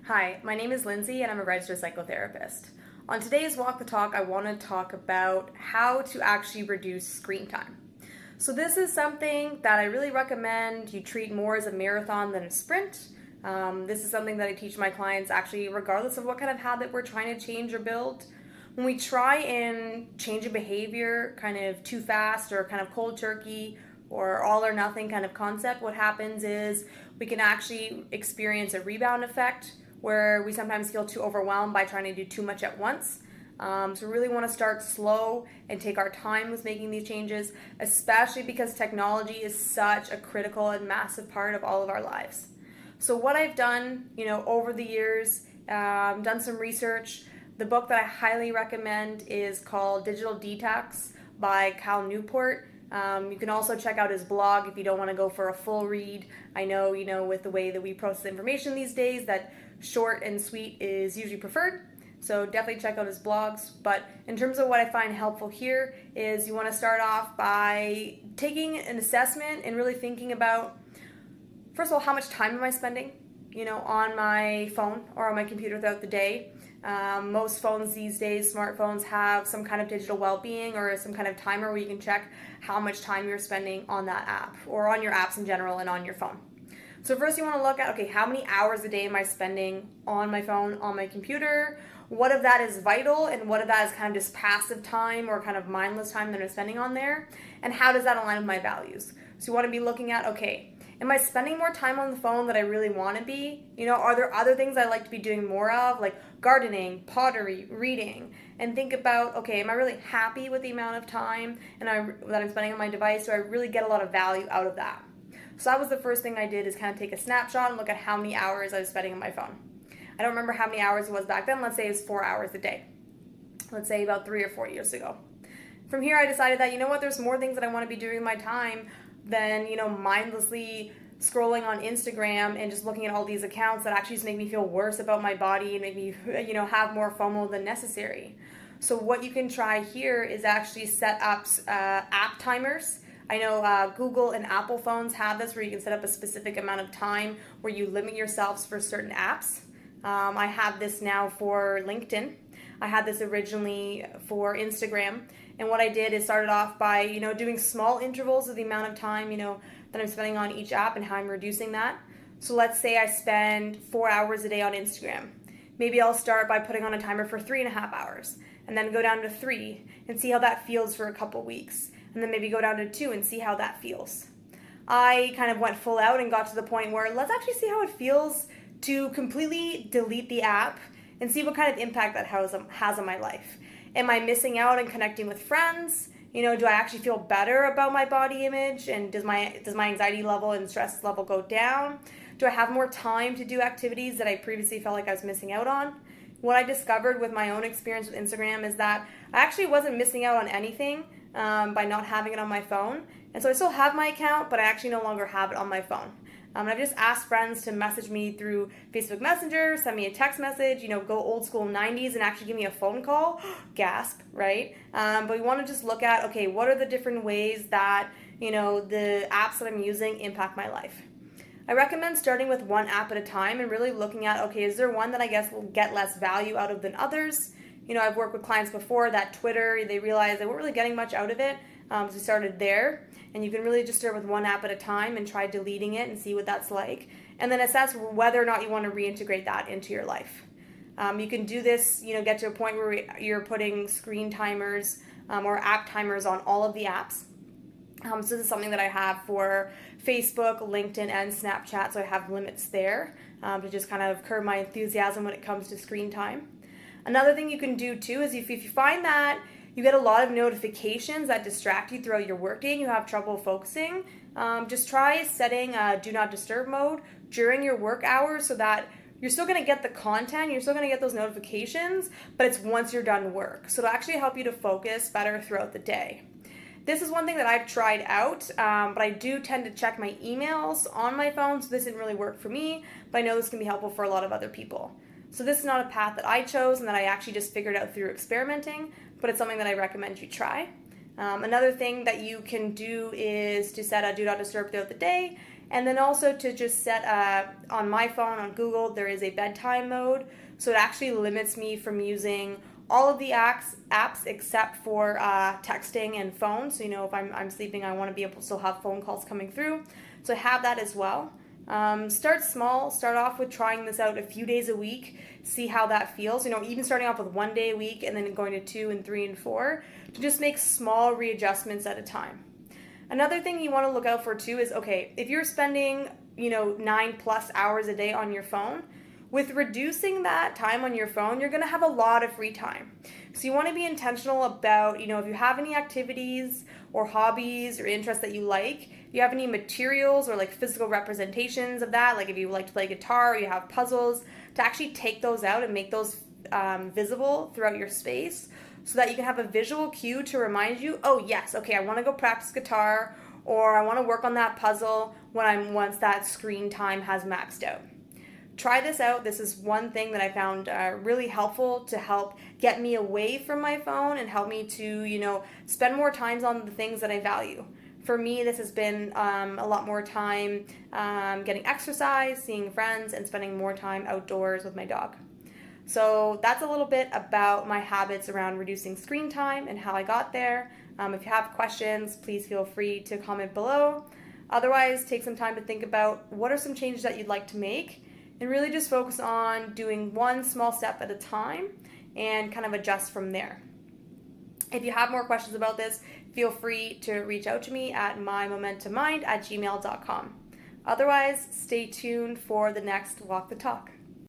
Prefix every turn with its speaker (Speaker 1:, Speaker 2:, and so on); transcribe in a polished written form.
Speaker 1: Hi, my name is Lindsay and I'm a registered psychotherapist. On today's Walk the Talk, I want to talk about how to actually reduce screen time. So, this is something that I really recommend you treat more as a marathon than a sprint. This is something that I teach my clients actually, regardless of what kind of habit we're trying to change or build. When we try and change a behavior kind of too fast or kind of cold turkey or all or nothing kind of concept, what happens is we can actually experience a rebound effect where we sometimes feel too overwhelmed by trying to do too much at once. So we really want to start slow and take our time with making these changes, especially because technology is such a critical and massive part of all of our lives. So what I've done, over the years, done some research. The book that I highly recommend is called Digital Detox by Cal Newport. You can also check out his blog if you don't want to go for a full read. I know, with the way that we process information these days, that short and sweet is usually preferred. So definitely check out his blogs. But in terms of what I find helpful here is you want to start off by taking an assessment and really thinking about, first of all, how much time am I spending, on my phone or on my computer throughout the day. Most phones these days, smartphones, have some kind of digital well-being or some kind of timer where you can check how much time you're spending on that app or on your apps in general and on your phone. So first you want to look at, okay, how many hours a day am I spending on my phone, on my computer? What of that is vital and what of that is kind of just passive time or kind of mindless time that I'm spending on there? And how does that align with my values? So you want to be looking at, okay, am I spending more time on the phone that I really want to be? Are there other things I like to be doing more of, like gardening, pottery, reading? And think about, okay, am I really happy with the amount of time that I'm spending on my device? Do I really get a lot of value out of that? So that was the first thing I did, is kind of take a snapshot and look at how many hours I was spending on my phone. I don't remember how many hours it was back then. Let's say it was 4 hours a day. Let's say about 3 or 4 years ago. From here, I decided that, there's more things that I want to be doing with my time than, mindlessly scrolling on Instagram and just looking at all these accounts that actually just make me feel worse about my body and make me, have more FOMO than necessary. So what you can try here is actually set up app timers. I know Google and Apple phones have this where you can set up a specific amount of time where you limit yourselves for certain apps. I have this now for LinkedIn. I had this originally for Instagram. And what I did is started off by, doing small intervals of the amount of time, that I'm spending on each app and how I'm reducing that. So let's say I spend 4 hours a day on Instagram. Maybe I'll start by putting on a timer for 3.5 hours and then go down to 3 and see how that feels for a couple weeks. And then maybe go down to 2 and see how that feels. I kind of went full out and got to the point where let's actually see how it feels to completely delete the app and see what kind of impact that has on my life. Am I missing out on connecting with friends? Do I actually feel better about my body image? And does my anxiety level and stress level go down? Do I have more time to do activities that I previously felt like I was missing out on? What I discovered with my own experience with Instagram is that I actually wasn't missing out on anything by not having it on my phone. And so I still have my account, but I actually no longer have it on my phone. And I've just asked friends to message me through Facebook Messenger, send me a text message, go old school 90s and actually give me a phone call. Gasp, right? But we want to just look at, okay, what are the different ways that, the apps that I'm using impact my life? I recommend starting with one app at a time and really looking at, okay, is there one that I guess will get less value out of than others? I've worked with clients before that Twitter, they realized they weren't really getting much out of it. So we started there. And you can really just start with one app at a time and try deleting it and see what that's like. And then assess whether or not you want to reintegrate that into your life. You can do this, get to a point where you're putting screen timers or app timers on all of the apps. So this is something that I have for Facebook, LinkedIn, and Snapchat. So I have limits there to just kind of curb my enthusiasm when it comes to screen time. Another thing you can do too is if you find that you get a lot of notifications that distract you throughout your workday and you have trouble focusing, just try setting a do not disturb mode during your work hours so that you're still going to get the content, you're still going to get those notifications, but it's once you're done work. So it'll actually help you to focus better throughout the day. This is one thing that I've tried out, but I do tend to check my emails on my phone, so this didn't really work for me, but I know this can be helpful for a lot of other people. So this is not a path that I chose and that I actually just figured out through experimenting, but it's something that I recommend you try. Another thing that you can do is to set a do not disturb throughout the day And then also to just set on my phone, on Google, there is a bedtime mode. So it actually limits me from using all of the apps except for texting and phone. So, if I'm sleeping, I want to be able to still have phone calls coming through. So I have that as well. Start small. Start off with trying this out a few days a week. See how that feels. Even starting off with 1 day a week and then going to 2 and 3 and 4 to just make small readjustments at a time. Another thing you want to look out for too is, okay, if you're spending, 9+ hours a day on your phone, with reducing that time on your phone, you're going to have a lot of free time. So you want to be intentional about, if you have any activities or hobbies or interests that you like, if you have any materials or like physical representations of that, like if you like to play guitar or you have puzzles, to actually take those out and make those visible throughout your space so that you can have a visual cue to remind you, oh yes, okay, I want to go practice guitar or I want to work on that puzzle once that screen time has maxed out. Try this out. This is one thing that I found really helpful to help get me away from my phone and help me to, spend more time on the things that I value. For me, this has been a lot more time getting exercise, seeing friends, and spending more time outdoors with my dog. So that's a little bit about my habits around reducing screen time and how I got there. If you have questions, please feel free to comment below. Otherwise, take some time to think about what are some changes that you'd like to make and really just focus on doing one small step at a time and kind of adjust from there. If you have more questions about this, feel free to reach out to me at mymomentummind@gmail.com. Otherwise, stay tuned for the next Walk the Talk.